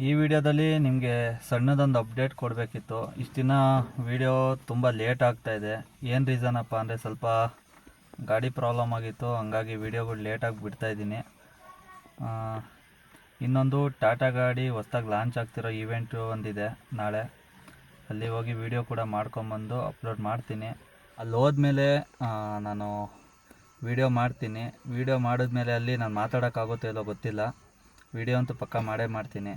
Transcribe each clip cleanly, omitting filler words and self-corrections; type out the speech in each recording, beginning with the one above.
ಈ ವಿಡಿಯೋದಲ್ಲಿ ನಿಮಗೆ ಸಣ್ಣದೊಂದು ಅಪ್ಡೇಟ್ ಕೊಡಬೇಕಿತ್ತು. ಇಷ್ಟು ದಿನ ವಿಡಿಯೋ ತುಂಬ ಲೇಟ್ ಆಗ್ತಾಯಿದೆ. ಏನು ರೀಸನಪ್ಪ ಅಂದರೆ ಸ್ವಲ್ಪ ಗಾಡಿ ಪ್ರಾಬ್ಲಮ್ ಆಗಿತ್ತು, ಹಂಗಾಗಿ ವಿಡಿಯೋಗಳು ಲೇಟಾಗಿ ಬಿಡ್ತಾಯಿದ್ದೀನಿ. ಇನ್ನೊಂದು ಟಾಟಾ ಗಾಡಿ ಹೊಸ್ದಾಗಿ ಲಾಂಚ್ ಆಗ್ತಿರೋ ಈವೆಂಟು ಒಂದಿದೆ ನಾಳೆ. ಅಲ್ಲಿ ಹೋಗಿ ವಿಡಿಯೋ ಕೂಡ ಮಾಡ್ಕೊಂಬಂದು ಅಪ್ಲೋಡ್ ಮಾಡ್ತೀನಿ. ಅಲ್ಲಿ ಹೋದ್ಮೇಲೆ ನಾನು ವಿಡಿಯೋ ಮಾಡ್ತೀನಿ. ವಿಡಿಯೋ ಮಾಡಿದ್ಮೇಲೆ ಅಲ್ಲಿ ನಾನು ಮಾತಾಡೋಕ್ಕಾಗುತ್ತೋ ಇಲ್ಲೋ ಗೊತ್ತಿಲ್ಲ. ವಿಡಿಯೋ ಅಂತೂ ಪಕ್ಕ ಮಾಡೇ ಮಾಡ್ತೀನಿ.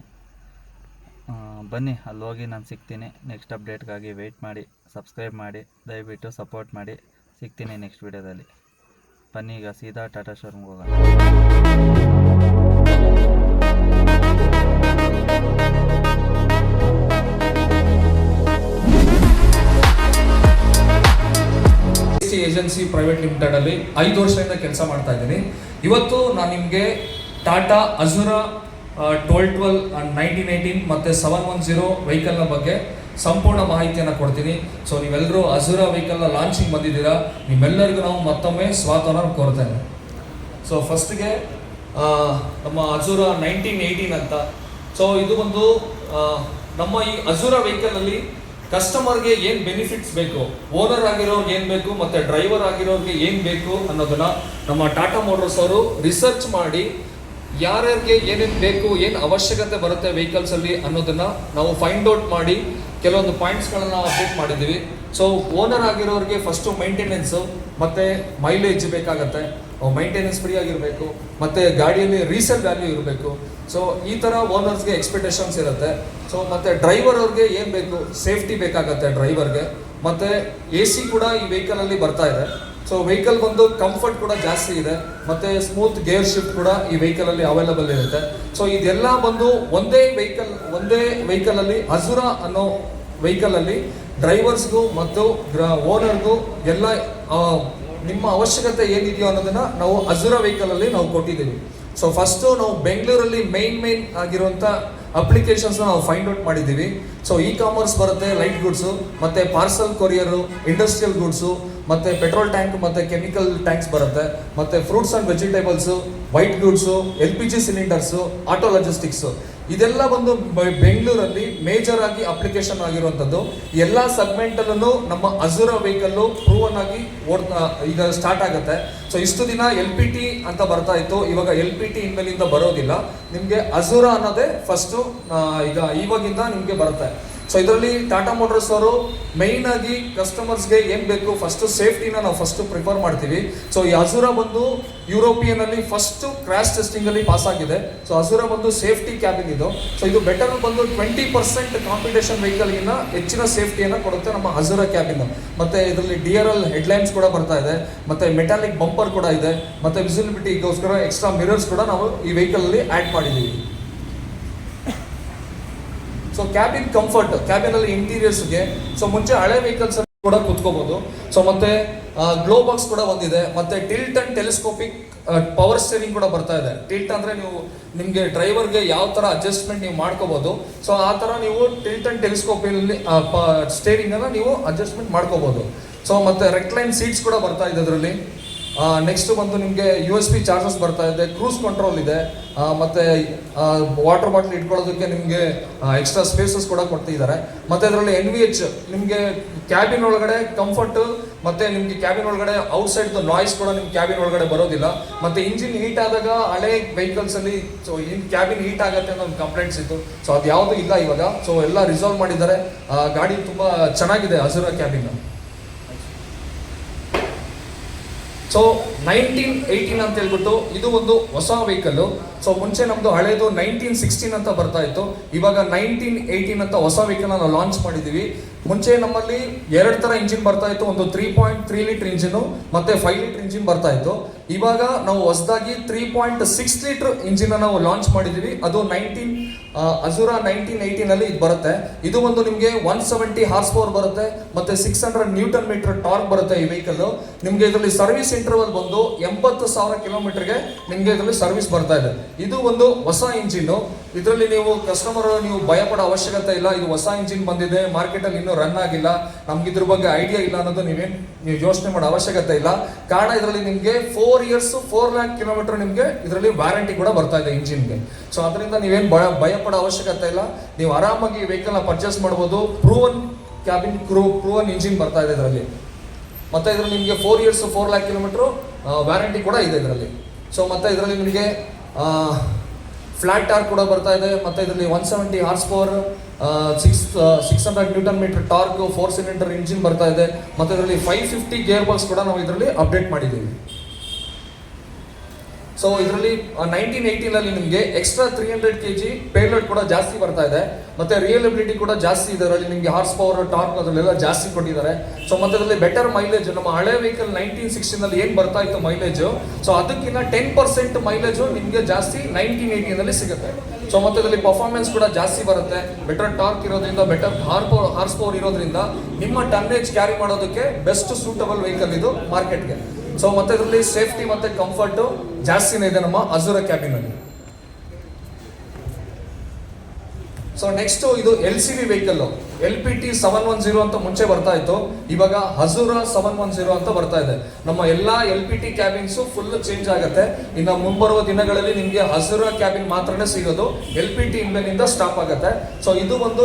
ಬನ್ನಿ ಅಲ್ಲಿ ಹೋಗಿ ನಾನು ಸಿಗ್ತೀನಿ. ನೆಕ್ಸ್ಟ್ ಅಪ್ಡೇಟ್ಗಾಗಿ ವೆಯ್ಟ್ ಮಾಡಿ, ಸಬ್ಸ್ಕ್ರೈಬ್ ಮಾಡಿ, ದಯವಿಟ್ಟು ಸಪೋರ್ಟ್ ಮಾಡಿ. ಸಿಗ್ತೀನಿ ನೆಕ್ಸ್ಟ್ ವಿಡಿಯೋದಲ್ಲಿ. ಬನ್ನಿ ಈಗ ಸೀದಾ ಟಾಟಾ ಶೋರೂಮ್ಗೆ ಹೋಗೋಣ. ಏಜೆನ್ಸಿ ಪ್ರೈವೇಟ್ ಲಿಮಿಟೆಡ್ ಅಲ್ಲಿ 5 ವರ್ಷದಿಂದ ಕೆಲಸ ಮಾಡ್ತಾ ಇದ್ದೀನಿ. ಇವತ್ತು ನಾನು ನಿಮಗೆ ಟಾಟಾ ಅಜುರಾ 1212 and 1918 ಮತ್ತು 710 ವೆಹಿಕಲ್ನ ಬಗ್ಗೆ ಸಂಪೂರ್ಣ ಮಾಹಿತಿಯನ್ನು ಕೊಡ್ತೀನಿ. ಸೊ ನೀವೆಲ್ಲರೂ ಅಜುರಾ ವೆಹಿಕಲ್ನ ಲಾಂಚಿಂಗ್ ಬಂದಿದ್ದೀರಾ, ನಿಮ್ಮೆಲ್ಲರಿಗೂ ನಾವು ಮತ್ತೊಮ್ಮೆ ಸ್ವಾಗತವನ್ನು ಕೋರ್ತೇನೆ. ಸೊ ಫಸ್ಟ್ಗೆ ನಮ್ಮ ಅಜುರಾ 1918 ಅಂತ. ಸೊ ಇದು ಒಂದು ನಮ್ಮ ಈ ಅಜುರಾ ವೆಹಿಕಲಲ್ಲಿ ಕಸ್ಟಮರ್ಗೆ ಏನು ಬೆನಿಫಿಟ್ಸ್ ಬೇಕು, ಓನರ್ ಆಗಿರೋರ್ಗೆ ಏನು ಬೇಕು ಮತ್ತು ಡ್ರೈವರ್ ಆಗಿರೋರಿಗೆ ಏನು ಬೇಕು ಅನ್ನೋದನ್ನ ನಮ್ಮ ಟಾಟಾ ಮೋಟರ್ಸ್ ಅವರು ರಿಸರ್ಚ್ ಮಾಡಿ ಯಾರ್ಯಾರಿಗೆ ಏನೇನು ಬೇಕು, ಏನು ಅವಶ್ಯಕತೆ ಬರುತ್ತೆ ವೆಹಿಕಲ್ಸಲ್ಲಿ ಅನ್ನೋದನ್ನ ನಾವು ಫೈಂಡ್ ಔಟ್ ಮಾಡಿ ಕೆಲವೊಂದು ಪಾಯಿಂಟ್ಸ್ಗಳನ್ನು ಅಪ್ಡೇಟ್ ಮಾಡಿದ್ದೀವಿ. ಸೊ ಓನರ್ ಆಗಿರೋರಿಗೆ ಫಸ್ಟು ಮೇಂಟೆನೆನ್ಸು ಮತ್ತು ಮೈಲೇಜ್ ಬೇಕಾಗತ್ತೆ, ಮೈಂಟೆನೆನ್ಸ್ ಫ್ರೀ ಆಗಿರಬೇಕು, ಮತ್ತು ಗಾಡಿಯಲ್ಲಿ ರೀಸೇಲ್ ವ್ಯಾಲ್ಯೂ ಇರಬೇಕು. ಸೊ ಈ ಥರ ಓನರ್ಸ್ಗೆ ಎಕ್ಸ್ಪೆಕ್ಟೇಷನ್ಸ್ ಇರುತ್ತೆ. ಸೊ ಮತ್ತು ಡ್ರೈವರ್ ಅವ್ರಿಗೆ ಏನು ಬೇಕು, ಸೇಫ್ಟಿ ಬೇಕಾಗತ್ತೆ ಡ್ರೈವರ್ಗೆ, ಮತ್ತು AC ಕೂಡ ಈ ವೆಹಿಕಲಲ್ಲಿ ಬರ್ತಾ ಇದೆ. ಸೊ ವೆಹಿಕಲ್ ಬಂದು ಕಂಫರ್ಟ್ ಕೂಡ ಜಾಸ್ತಿ ಇದೆ, ಮತ್ತು ಸ್ಮೂತ್ ಗೇರ್ ಶಿಫ್ಟ್ ಕೂಡ ಈ ವೆಹಿಕಲಲ್ಲಿ ಅವೈಲಬಲ್ ಇರುತ್ತೆ. ಸೊ ಇದೆಲ್ಲ ಬಂದು ಒಂದೇ ವೆಹಿಕಲಲ್ಲಿ ಅಜುರಾ ಅನ್ನೋ ವೆಹಿಕಲಲ್ಲಿ ಡ್ರೈವರ್ಸ್ಗೂ ಮತ್ತು ಓನರ್ಗೂ ಎಲ್ಲ ನಿಮ್ಮ ಅವಶ್ಯಕತೆ ಏನಿದೆಯೋ ಅನ್ನೋದನ್ನ ನಾವು ಅಜುರಾ ವೆಹಿಕಲಲ್ಲಿ ನಾವು ಕೊಟ್ಟಿದ್ದೀವಿ. ಸೊ ಫಸ್ಟು ನಾವು ಬೆಂಗಳೂರಲ್ಲಿ ಮೇನ್ ಆಗಿರುವಂಥ ಅಪ್ಲಿಕೇಶನ್ಸ್ ನಾವು ಫೈಂಡ್ ಔಟ್ ಮಾಡಿದ್ದೀವಿ. ಸೊ ಕಾಮರ್ಸ್ ಬರುತ್ತೆ, ಲೈಟ್ ಗುಡ್ಸು, ಮತ್ತು ಪಾರ್ಸಲ್ ಕೊರಿಯರು, ಇಂಡಸ್ಟ್ರಿಯಲ್ ಗುಡ್ಸು, ಮತ್ತು ಪೆಟ್ರೋಲ್ ಟ್ಯಾಂಕ್ ಮತ್ತು ಕೆಮಿಕಲ್ ಟ್ಯಾಂಕ್ಸ್ ಬರುತ್ತೆ, ಮತ್ತು fruits and vegetables, white goods, LPG cylinders, auto logistics, ಇದೆಲ್ಲ ಬಂದು ಬೆಂಗಳೂರಲ್ಲಿ ಮೇಜರ್ ಆಗಿ ಅಪ್ಲಿಕೇಶನ್ ಆಗಿರುವಂಥದ್ದು. ಎಲ್ಲ ಸೆಗ್ಮೆಂಟಲ್ಲೂ ನಮ್ಮ ಅಜುರಾ ವೆಹಿಕಲ್ಲು ಪ್ರೂವನ್ ಆಗಿ ಈಗ ಸ್ಟಾರ್ಟ್ ಆಗುತ್ತೆ. ಸೊ ಇಷ್ಟು ದಿನ LPT ಅಂತ ಬರ್ತಾ ಇತ್ತು, ಇವಾಗ LPT ಇನ್ಮೇಲಿಂದ ಬರೋದಿಲ್ಲ, ನಿಮಗೆ ಅಜುರಾ ಅನ್ನೋದೇ ಫಸ್ಟು ಇವಾಗಿಂದ ನಿಮಗೆ ಬರುತ್ತೆ. ಸೊ ಇದರಲ್ಲಿ ಟಾಟಾ ಮೋಟರ್ಸ್ ಅವರು ಮೈನ್ ಆಗಿ ಕಸ್ಟಮರ್ಸ್ಗೆ ಏನು ಬೇಕು, ಫಸ್ಟು ಸೇಫ್ಟಿನ ನಾವು ಫಸ್ಟು ಪ್ರಿಫರ್ ಮಾಡ್ತೀವಿ. ಸೊ ಈ ಅಜುರಾ ಬಂದು ಯುರೋಪಿಯನಲ್ಲಿ ಫಸ್ಟು ಕ್ರ್ಯಾಶ್ ಟೆಸ್ಟಿಂಗಲ್ಲಿ ಪಾಸ್ ಆಗಿದೆ. ಸೊ ಅಜುರಾ ಬಂದು ಸೇಫ್ಟಿ ಕ್ಯಾಬಿನ್ ಇದು. ಸೊ ಇದು ಬೆಟರ್ ಬಂದು 20% ಕಾಂಪಿಟೇಷನ್ ವೆಹಿಕಲ್ಗಿನ್ನ ಹೆಚ್ಚಿನ ಸೇಫ್ಟಿಯನ್ನು ಕೊಡುತ್ತೆ ನಮ್ಮ ಅಜುರಾ ಕ್ಯಾಬಿನ್. ಮತ್ತು ಇದರಲ್ಲಿ DRL ಹೆಡ್ಲೈನ್ಸ್ ಕೂಡ ಬರ್ತಾ ಇದೆ, ಮತ್ತು ಮೆಟಾಲಿಕ್ ಬಂಪರ್ ಕೂಡ ಇದೆ, ಮತ್ತು ವಿಸಿಬಿಲಿಟಿಗೋಸ್ಕರ ಎಕ್ಸ್ಟ್ರಾ ಮಿರರ್ಸ್ ಕೂಡ ನಾವು ಈ ವೆಹಿಕಲಲ್ಲಿ ಆ್ಯಡ್ ಮಾಡಿದ್ದೀವಿ. ಸೊ ಕ್ಯಾಬಿನ್ ಕಂಫರ್ಟ್, ಕ್ಯಾಬಿನಲ್ಲಿ ಇಂಟೀರಿಯರ್ಸ್ಗೆ ಸೊ ಮುಂಚೆ ಹಳೆ ವೆಹಿಕಲ್ಸ್ ಕೂಡ ಕೂತ್ಕೋಬಹುದು. ಸೊ ಮತ್ತೆ ಗ್ಲೋ ಬಾಕ್ಸ್ ಕೂಡ ಬಂದಿದೆ, ಮತ್ತೆ tilt and telescopic power steering ಕೂಡ ಬರ್ತಾ ಇದೆ. ಟಿಲ್ಟ್ ಅಂದರೆ ನೀವು ನಿಮಗೆ ಡ್ರೈವರ್ಗೆ ಯಾವ ಥರ ಅಡ್ಜಸ್ಟ್ಮೆಂಟ್ ನೀವು ಮಾಡ್ಕೋಬಹುದು. ಸೊ ಆ ಥರ ನೀವು ಟಿಲ್ಟ್ ಅಂಡ್ ಟೆಲಿಸ್ಕೋಪಿನಲ್ಲಿ ಸ್ಟೇರಿಂಗನ್ನು ನೀವು ಅಡ್ಜಸ್ಟ್ಮೆಂಟ್ ಮಾಡ್ಕೋಬಹುದು. ಸೊ ಮತ್ತೆ ರೆಕ್ಲೈನ್ ಸೀಟ್ಸ್ ಕೂಡ ಬರ್ತಾ ಇದೆ ಇದರಲ್ಲಿ. ನೆಕ್ಸ್ಟ್ ಬಂದು ನಿಮಗೆ USB ಚಾರ್ಜಸ್ ಬರ್ತಾ ಇದೆ, ಕ್ರೂಸ್ ಕಂಟ್ರೋಲ್ ಇದೆ, ಮತ್ತು ವಾಟರ್ ಬಾಟ್ಲ್ ಇಟ್ಕೊಳ್ಳೋದಕ್ಕೆ ನಿಮಗೆ ಎಕ್ಸ್ಟ್ರಾ ಸ್ಪೇಸಸ್ ಕೂಡ ಕೊಡ್ತಿದ್ದಾರೆ. ಮತ್ತು ಇದರಲ್ಲಿ NVH ನಿಮಗೆ ಕ್ಯಾಬಿನ್ ಒಳಗಡೆ ಕಂಫರ್ಟು, ಮತ್ತು ನಿಮಗೆ ಕ್ಯಾಬಿನ್ ಒಳಗಡೆ ಔಟ್ಸೈಡ್ ನಾಯ್ಸ್ ಕೂಡ ನಿಮ್ಮ ಕ್ಯಾಬಿನ್ ಒಳಗಡೆ ಬರೋದಿಲ್ಲ. ಮತ್ತು ಇಂಜಿನ್ ಹೀಟ್ ಆದಾಗ ಹಳೆ ವೆಹಿಕಲ್ಸಲ್ಲಿ ಸೊ ಕ್ಯಾಬಿನ್ ಹೀಟ್ ಆಗುತ್ತೆ ಅನ್ನೋ ಒಂದು ಕಂಪ್ಲೇಂಟ್ಸ್ ಇತ್ತು. ಸೊ ಅದು ಯಾವುದೂ ಇಲ್ಲ ಇವಾಗ. ಸೊ ಎಲ್ಲ ರಿಸಾಲ್ವ್ ಮಾಡಿದ್ದಾರೆ. ಗಾಡಿ ತುಂಬ ಚೆನ್ನಾಗಿದೆ ಅಜುರಾ ಕ್ಯಾಬಿನ್. ಸೊ 1918 ಅಂತ ಹೇಳ್ಬಿಟ್ಟು ಇದು ಒಂದು ಹೊಸ ವೆಹಿಕಲ್ಲು. ಸೊ ಮುಂಚೆ ನಮ್ಮದು ಹಳೇದು 1916 ಅಂತ ಬರ್ತಾ ಇತ್ತು, ಇವಾಗ 1918 ಅಂತ ಹೊಸ ವೆಹಿಕಲ್ನ ನಾವು ಲಾಂಚ್ ಮಾಡಿದ್ದೀವಿ. ಮುಂಚೆ ನಮ್ಮಲ್ಲಿ 2 ಥರ ಇಂಜಿನ್ ಬರ್ತಾ ಇತ್ತು, ಒಂದು 3.3 ಲೀಟರ್ ಇಂಜಿನು ಮತ್ತು 5 ಲೀಟರ್ ಇಂಜಿನ್ ಬರ್ತಾ ಇತ್ತು. ಇವಾಗ ನಾವು ಹೊಸದಾಗಿ 3.6 ಲೀಟರ್ ಇಂಜಿನ್ ನಾವು ಲಾಂಚ್ ಮಾಡಿದ್ದೀವಿ. ಅದು ಅಜುರಾ 1918 ಇದು ಬರುತ್ತೆ. ಇದು ಒಂದು ನಿಮಗೆ 170 ಹಾರ್ಸ್ ಪವರ್ ಬರುತ್ತೆ, ಮತ್ತು 600 ನ್ಯೂಟನ್ ಮೀಟರ್ ಟಾರ್ಕ್ ಬರುತ್ತೆ ಈ ವೆಹಿಕಲ್. ನಿಮಗೆ ಇದರಲ್ಲಿ ಸರ್ವಿಸ್ ಇಂಟರ್ವಲ್ ಬಂದು 80,000 ಕಿಲೋಮೀಟರ್ಗೆ ನಿಮಗೆ ಇದರಲ್ಲಿ ಸರ್ವಿಸ್ ಬರ್ತಾ ಇದೆ. ಇದು ಒಂದು ಹೊಸ ಇಂಜಿನ್. ಇದರಲ್ಲಿ ನೀವು ಭಯ ಪಡೋ ಅವಶ್ಯಕತೆ ಇಲ್ಲ. ಇದು ಹೊಸ ಇಂಜಿನ್ ಬಂದಿದೆ, ಮಾರ್ಕೆಟಲ್ಲಿ ಇನ್ನೂ ರನ್ ಆಗಿಲ್ಲ, ನಮ್ಗೆ ಇದ್ರ ಬಗ್ಗೆ ಐಡಿಯಾ ಇಲ್ಲ ಅನ್ನೋದು ನೀವು ಯೋಚನೆ ಮಾಡೋ ಅವಶ್ಯಕತೆ ಇಲ್ಲ. ಕಾರಣ ಇದರಲ್ಲಿ ನಿಮಗೆ 4 4 years 4 lakh ಕಿಲೋಮೀಟರ್ ನಿಮಗೆ ಇದರಲ್ಲಿ ವ್ಯಾರಂಟಿ ಕೂಡ ಬರ್ತಾ ಇದೆ ಇಂಜಿನ್ಗೆ. ಸೊ ಅದರಿಂದ ನೀವೇನು ಭಯ ಪಡೋ ಅವಶ್ಯಕತೆ ಇಲ್ಲ. ನೀವು ಆರಾಮಾಗಿ ಈ ವೆಹಿಕಲ್ನ ಪರ್ಚೇಸ್ ಮಾಡ್ಬೋದು. ಪ್ರೂವನ್ ಕ್ಯಾಬಿನ್ ಪ್ರೂವನ್ ಇಂಜಿನ್ ಬರ್ತಾ ಇದೆ ಇದರಲ್ಲಿ. ಮತ್ತೆ ಇದರಲ್ಲಿ ನಿಮಗೆ 4 years 4 lakh ಕಿಲೋಮೀಟರ್ ವ್ಯಾರಂಟಿ ಕೂಡ ಇದೆ ಇದರಲ್ಲಿ. ಸೊ ಮತ್ತೆ ಇದರಲ್ಲಿ ನಿಮಗೆ ಫ್ಲಾಟ್ ಟಾರ್ಕ್ ಕೂಡ ಬರ್ತಾ ಇದೆ. ಮತ್ತೆ ಇದರಲ್ಲಿ 170 horse power, 600 newton metre torque, 4 cylinder engine ಬರ್ತಾ ಇದೆ. ಮತ್ತೆ ಇದರಲ್ಲಿ 550 ಗೇರ್ ಬಾಕ್ಸ್ ಕೂಡ ನಾವು ಇದರಲ್ಲಿ ಅಪ್ಡೇಟ್ ಮಾಡಿದ್ದೀವಿ. ಸೊ ಇದರಲ್ಲಿ 1918 ನಿಮಗೆ ಎಕ್ಸ್ಟ್ರಾ 300 kg ಪೇಲೋಡ್ ಕೂಡ ಜಾಸ್ತಿ ಬರ್ತಾ ಇದೆ. ಮತ್ತೆ ರಿಯಲಬಿಲಿಟಿ ಕೂಡ ಜಾಸ್ತಿ ಇದೆ ಇದರಲ್ಲಿ. ನಿಮಗೆ ಹಾರ್ಸ್ ಪವರ್, ಟಾರ್ಕ್ ಅದರಲ್ಲೆಲ್ಲ ಜಾಸ್ತಿ ಕೊಟ್ಟಿದ್ದಾರೆ. ಸೊ ಮತ್ತೆ ಇದರಲ್ಲಿ ಬೆಟರ್ ಮೈಲೇಜ್, ನಮ್ಮ ಹಳೆ ವೆಹಿಕಲ್ 1916 ಏನು ಬರ್ತಾ ಇತ್ತು ಮೈಲೇಜ್, ಸೊ ಅದಕ್ಕಿಂತ 10% ಮೈಲೇಜು ನಿಮಗೆ ಜಾಸ್ತಿ 1918 ಸಿಗುತ್ತೆ. ಸೊ ಮತ್ತೆ ಇದರಲ್ಲಿ ಪರ್ಫಾರ್ಮೆನ್ಸ್ ಕೂಡ ಜಾಸ್ತಿ ಬರುತ್ತೆ. ಬೆಟರ್ ಟಾರ್ಕ್ ಇರೋದ್ರಿಂದ, ಬೆಟರ್ ಹಾರ್ಸ್ ಪವರ್ ಇರೋದ್ರಿಂದ ನಿಮ್ಮ ಟನ್ನೇಜ್ ಕ್ಯಾರಿ ಮಾಡೋದಕ್ಕೆ ಬೆಸ್ಟ್ ಸೂಟಬಲ್ ವೆಹಿಕಲ್ ಇದು ಮಾರ್ಕೆಟ್ಗೆ. ಸೊ ಮತ್ತೆ ಇದರಲ್ಲಿ ಸೇಫ್ಟಿ ಮತ್ತೆ ಕಂಫರ್ಟ್ ಜಾಸ್ತಿನೇ ಇದೆ ನಮ್ಮ ಅಜುರಾ ಕ್ಯಾಬಿನ್ ಅಲ್ಲಿ. ಸೊ ನೆಕ್ಸ್ಟ್ ಇದು LCV ವೆಹಿಕಲ್, LPT 710 ಅಂತ ಮುಂಚೆ ಬರ್ತಾ ಇತ್ತು, ಇವಾಗ ಅಜುರಾ 710 ಅಂತ ಬರ್ತಾ ಇದೆ. ನಮ್ಮ ಎಲ್ಲಾ LPT ಕ್ಯಾಬಿನ್ಸ್ ಫುಲ್ ಚೇಂಜ್ ಆಗುತ್ತೆ. ಇನ್ನು ಮುಂಬರುವ ದಿನಗಳಲ್ಲಿ ನಿಮಗೆ ಅಜುರಾ ಕ್ಯಾಬಿನ್ ಮಾತ್ರನೇ ಸಿಗೋದು. LPT ಇಂದ ಸ್ಟಾಪ್ ಆಗುತ್ತೆ. ಸೊ ಇದು ಒಂದು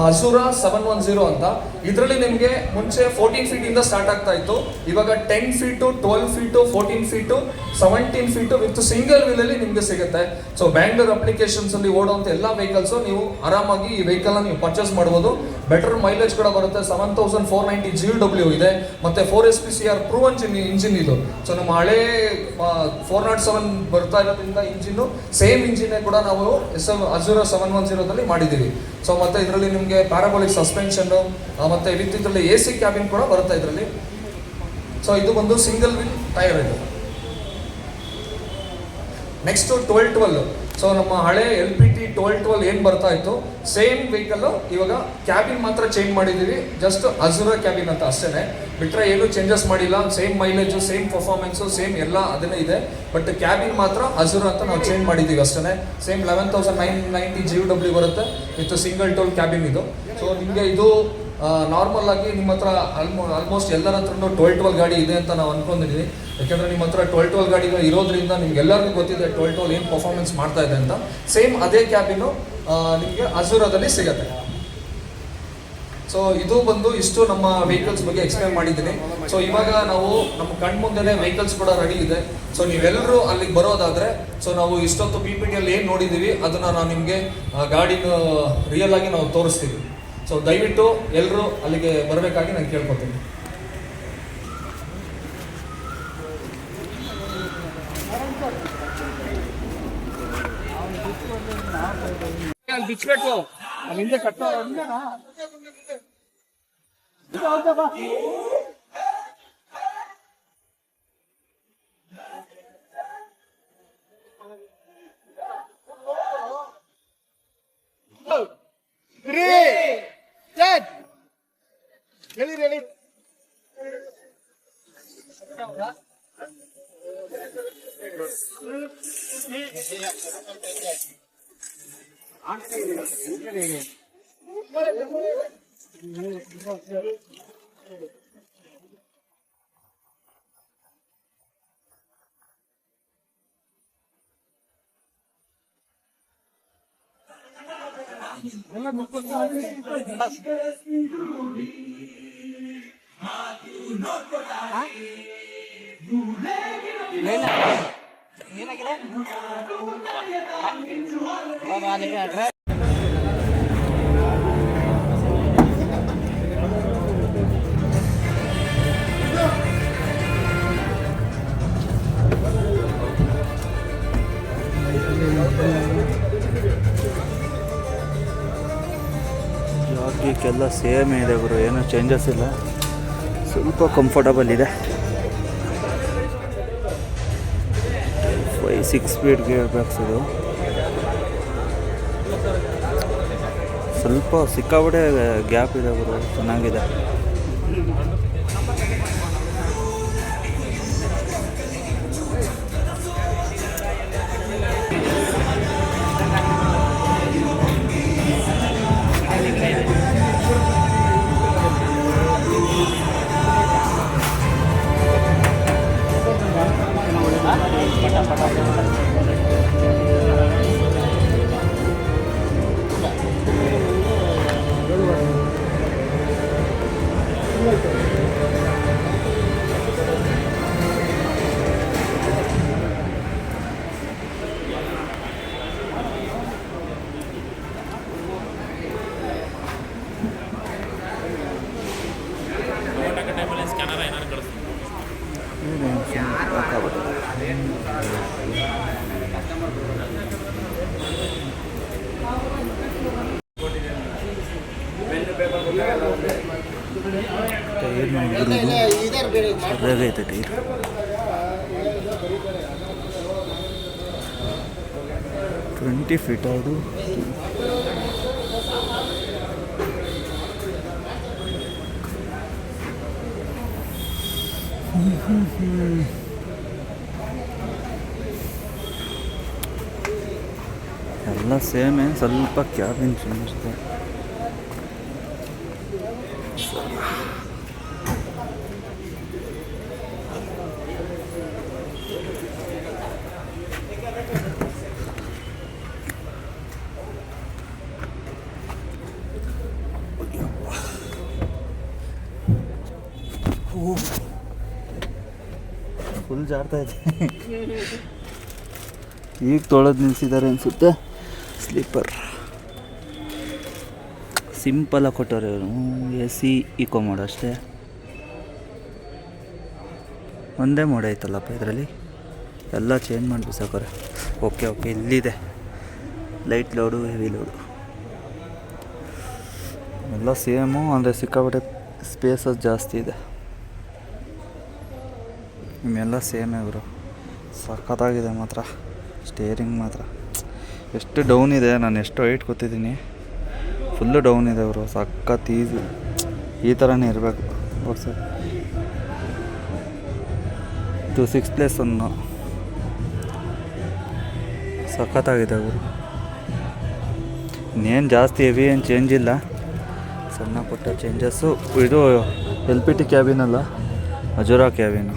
ಅಜುರಾ 710 ಅಂತ. ಇದರಲ್ಲಿ ನಿಮಗೆ ಮುಂಚೆ 14 ಫೀಟ್ ಇಂದ ಸ್ಟಾರ್ಟ್ ಆಗ್ತಾ ಇತ್ತು, ಇವಾಗ 10 feet, 12 feet, 14 feet, 17 feet with single wheel ಅಲ್ಲಿ ನಿಮಗೆ ಸಿಗುತ್ತೆ. ಸೊ ಬ್ಯಾಂಗ್ಳೂರ್ ಅಪ್ಲಿಕೇಶನ್ಸ್ ಅಲ್ಲಿ ಓಡುವಂತ ಎಲ್ಲಾ ವೆಹಿಕಲ್ಸ್ ನೀವು ಆರಾಮಾಗಿ ಈ ವೆಹಿಕಲ್ ನೀವು ಪರ್ಚೇಸ್ ಮಾಡಬಹುದು. ಬೆಟರ್ ಮೈಲೇಜ್ ಕೂಡ ಬರುತ್ತೆ. 7490 GW ಇದೆ. ಮತ್ತೆ 4SPCR ಪ್ರೂವನ್ ಇಂಜಿನ್ ಇದು. ಸೊ ನಮ್ಮ ಹಳೆ 407 ಬರ್ತಾ ಇರೋದ್ರಿಂದ ಇಂಜಿನ್ ಸೇಮ್ ಇಂಜಿನ್ ಕೂಡ ನಾವು ಅಜುರಾ 710 ಮಾಡಿದ್ದೀವಿ. ಸೊ ಮತ್ತೆ ಇದರಲ್ಲಿ ನಿಮಗೆ ಪ್ಯಾರಾಬೋಲಿಕ್ ಸಸ್ಪೆನ್ಷನ್, ಮತ್ತೆ ವಿತ್ ಇದರಲ್ಲಿ AC ಕ್ಯಾಬಿನ್ ಕೂಡ ಬರುತ್ತೆ ಇದರಲ್ಲಿ. ಸೊ ಇದು ಒಂದು ಸಿಂಗಲ್ ವೀಲ್ ಟೈರ್ ಇದು. ನೆಕ್ಸ್ಟ್ 1212. ಸೊ ನಮ್ಮ ಹಳೆ LPT 1212 ಏನು ಬರ್ತಾ ಇತ್ತು ಸೇಮ್ ವೆಹಿಕಲ್, ಇವಾಗ ಕ್ಯಾಬಿನ್ ಮಾತ್ರ ಚೇಂಜ್ ಮಾಡಿದ್ದೀವಿ. ಜಸ್ಟ್ ಅಜುರಾ ಕ್ಯಾಬಿನ್ ಅಂತ ಅಷ್ಟೇ, ಬಿಟ್ಟರೆ ಏನು ಚೇಂಜಸ್ ಮಾಡಿಲ್ಲ. Same mileage, same performance, same ಎಲ್ಲ ಅದನ್ನೇ ಇದೆ. ಬಟ್ ಕ್ಯಾಬಿನ್ ಮಾತ್ರ ಅಜುರಾ ಅಂತ ನಾವು ಚೇಂಜ್ ಮಾಡಿದ್ದೀವಿ ಅಷ್ಟೇ. ಸೇಮ್ 11990 GW ಬರುತ್ತೆ ವಿತ್ ಸಿಂಗಲ್ ಟೋಲ್ ಕ್ಯಾಬಿನ್ ಇದು. ಸೊ ನಿಮಗೆ ಇದು ನಾರ್ಮಲ್ ಆಗಿ ನಿಮ್ಮ ಹತ್ರ ಆಲ್ಮೋಸ್ಟ್ ಎಲ್ಲರ ಹತ್ರನೂ 1212 ಗಾಡಿ ಇದೆ ಅಂತ ನಾವು ಅನ್ಕೊಂಡಿದ್ದೀವಿ. ಯಾಕೆಂದರೆ ನಿಮ್ಮ ಹತ್ರ 1212 ಗಾಡಿಗಳು ಇರೋದ್ರಿಂದ ನಿಮ್ಗೆ ಎಲ್ಲರಿಗೂ ಗೊತ್ತಿದೆ 1212 ಏನು ಪರ್ಫಾರ್ಮೆನ್ಸ್ ಮಾಡ್ತಾ ಇದೆ ಅಂತ. ಸೇಮ್ ಅದೇ ಕ್ಯಾಬಿನು ನಿಮಗೆ ಅಜುರಾದಲ್ಲಿ ಸಿಗುತ್ತೆ. ಸೊ ಇದು ಬಂದು ಇಷ್ಟು ನಮ್ಮ ವೆಹಿಕಲ್ಸ್ ಬಗ್ಗೆ ಎಕ್ಸ್ಪ್ಲೇನ್ ಮಾಡಿದ್ದೀನಿ. ಸೊ ಇವಾಗ ನಾವು ನಮ್ಮ ಕಣ್ಮುಂದೆನೇ ವೆಹಿಕಲ್ಸ್ ಕೂಡ ರೆಡಿ ಇದೆ. ಸೊ ನೀವೆಲ್ಲರೂ ಅಲ್ಲಿಗೆ ಬರೋದಾದರೆ, ಸೊ ನಾವು ಇಷ್ಟೊತ್ತು PPTಯಲ್ಲಿ ಏನು ನೋಡಿದ್ದೀವಿ ಅದನ್ನು ನಾವು ನಿಮಗೆ ಗಾಡಿನ ರಿಯಲ್ ಆಗಿ ನಾವು ತೋರಿಸ್ತೀವಿ. ಸೊ ದಯವಿಟ್ಟು ಎಲ್ಲರೂ ಅಲ್ಲಿಗೆ ಬರಬೇಕಾಗಿ ನಾನು ಕೇಳ್ಕೊತೀನಿ. ಬಿಚ್ಬೇಕು ಹಿಂದೆ ಕಟ್ಟೋ ಹೇಳಿ ಹೇಳಿ. ಏನಾಗಿದೆ ಎಲ್ಲ ಸೇಮ್ ಇದೆ ಗುರು, ಏನೂ ಚೇಂಜಸ್ ಇಲ್ಲ. ಸ್ವಲ್ಪ ಕಂಫರ್ಟಬಲ್ ಇದೆ. 6 ಸ್ಪೀಡ್ ಗೇರ್ ಬಾಕ್ಸ್ ಇದು. ಸ್ವಲ್ಪ ಸಿಕ್ಕಾಬಿಟ್ಟೆ ಗ್ಯಾಪ್ ಇದೆ ಗುರು, ಚೆನ್ನಾಗಿದೆ. ಸರಿಯಾಗೈತೆ ಟೈರ್. ಟ್ವೆಂಟಿ ಫೀಟ್ ಅದು. ಎಲ್ಲ ಸೇಮೇ, ಸ್ವಲ್ಪ ಕ್ಯಾಬಿನ್ ಚೇಂಜ್ ಇದೆ. ಫುಲ್ ಜಾಡ್ತಾ ಇದೆ. ಈಗ ತೊಳೆದು ನಿಲ್ಲಿಸಿದ್ದಾರೆ ಅನಿಸುತ್ತೆ. ಸ್ಲೀಪರ್ ಸಿಂಪಲಾಗಿ ಕೊಟ್ಟವ್ರೆ ಇವರು. AC ಇಕೋ ಮೋಡ್ ಅಷ್ಟೇ. ಒಂದೇ ಮೋಡ್ ಐತಲ್ಲಪ್ಪ ಇದರಲ್ಲಿ, ಎಲ್ಲ ಚೇಂಜ್ ಮಾಡಿ ಬಿಸಾಕೋರೆ. ಓಕೆ ಇಲ್ಲಿದೆ ಲೈಟ್ ಲೋಡು, ಹೆವಿ ಲೋಡು ಎಲ್ಲ ಸೇಮು. ಅಂದರೆ ಸಿಕ್ಕಾಪಟ್ಟೆ ಸ್ಪೇಸಸ್ ಜಾಸ್ತಿ ಇದೆ. ಇನ್ನೆಲ್ಲ ಸೇಮೇ ಇವರು. ಸಖತ್ತಾಗಿದೆ ಮಾತ್ರ. ಸ್ಟೇರಿಂಗ್ ಮಾತ್ರ ಎಷ್ಟು ಡೌನ್ ಇದೆ. ನಾನು ಎಷ್ಟು ಹೈಟ್ ಕೂತಿದ್ದೀನಿ, ಫುಲ್ಲು ಡೌನ್ ಇದೆ ಅವರು. ಸಖತ್ ಈಸಿ. ಈ ಥರನೇ ಇರಬೇಕು ಓಡಿಸೋದು. ಇದು 6+1 ಸಖತ್ತಾಗಿದೆ ಅವರು. ಇನ್ನೇನು ಜಾಸ್ತಿ ಹೆವಿ ಏನು ಚೇಂಜ್ ಇಲ್ಲ, ಸಣ್ಣ ಪುಟ್ಟ ಚೇಂಜಸ್ಸು. ಇದು LPT ಕ್ಯಾಬಿನ್ ಅಲ್ಲ, ಅಜುರಾ ಕ್ಯಾಬಿನು.